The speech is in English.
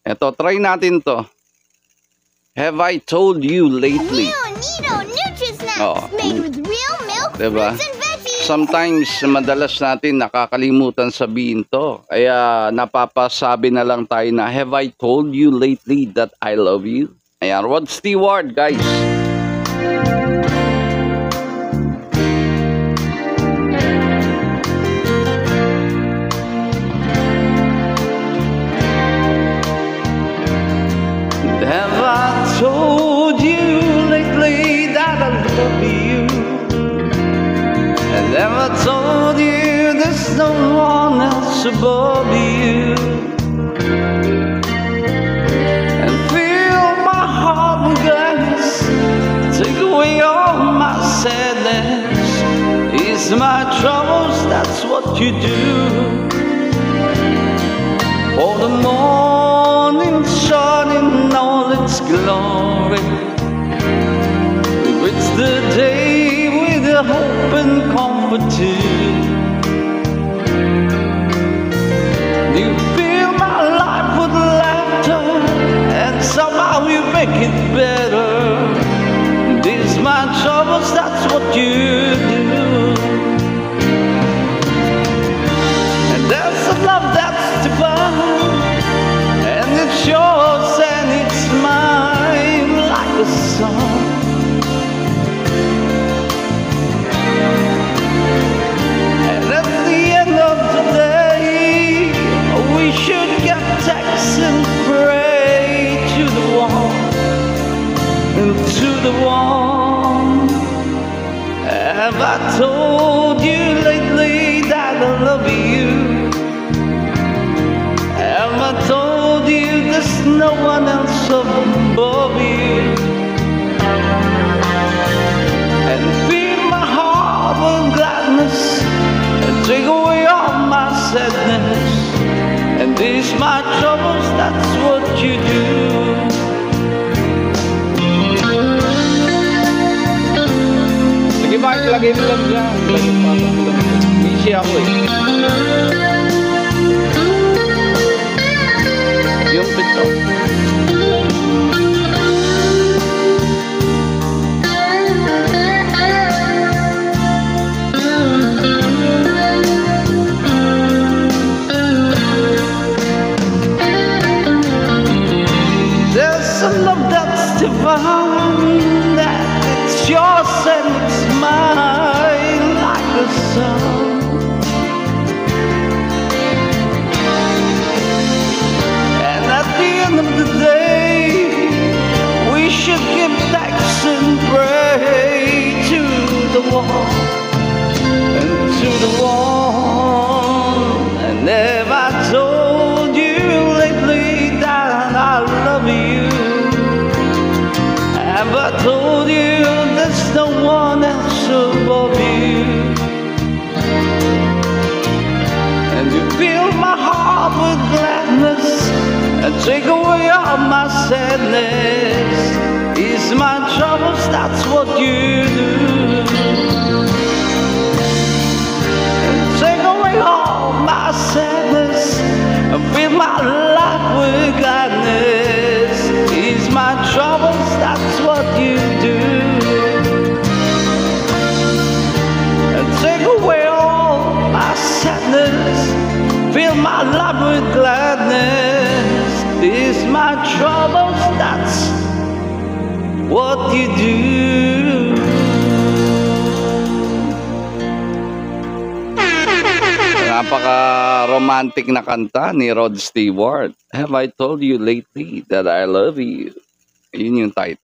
Eto, try natin to. Have I told you lately? Neato Nutri-Snacks, Oo. made with real milk, Diba? fruits, and veggies. Sometimes, madalas natin nakakalimutan sabihin to. Kaya napapasabi na lang tayo na, have I told you lately that I love you? Ayan, Rod Stewart, guys. Have I told you lately that I love you? And have I told you there's no one else above you? And fill my heart with gladness, take away all my sadness. Ease my troubles, that's what you do. For the morning sun in all its glory, it's the day with the hope and comfort too. You fill my life with laughter, and somehow you make it better. These my troubles, that's what you do. And there's a love that's divine, and it's yours and it's mine like a song. And at the end of the day, we should get text and pray to the one, and to the one. Have I told you lately that I love you? Have I told you there's no one else above you? And fill my heart with gladness, and take away all my sadness. And these my troubles, that's what you do. Sige Mark, lagay mo lang dyan. Busy ako eh. Yung pito. There's a love that's divine, that it's yours and it's mine like the sun. And at the end of the day, we should give thanks and pray to the one, and to the one. And have I told you lately that I love you? Have I told you there's no one else above you? And you fill my heart with gladness, and take away all my sadness. Ease my troubles, that's what you do. And take away all my sadness, and fill my life with gladness. Ease my troubles, that's what you do. And take away all my sadness, fill my life with gladness. Ease my troubles, that's what you do. Napaka-romantic na kanta ni Rod Stewart. Have I told you lately that I love you? Yun yung title.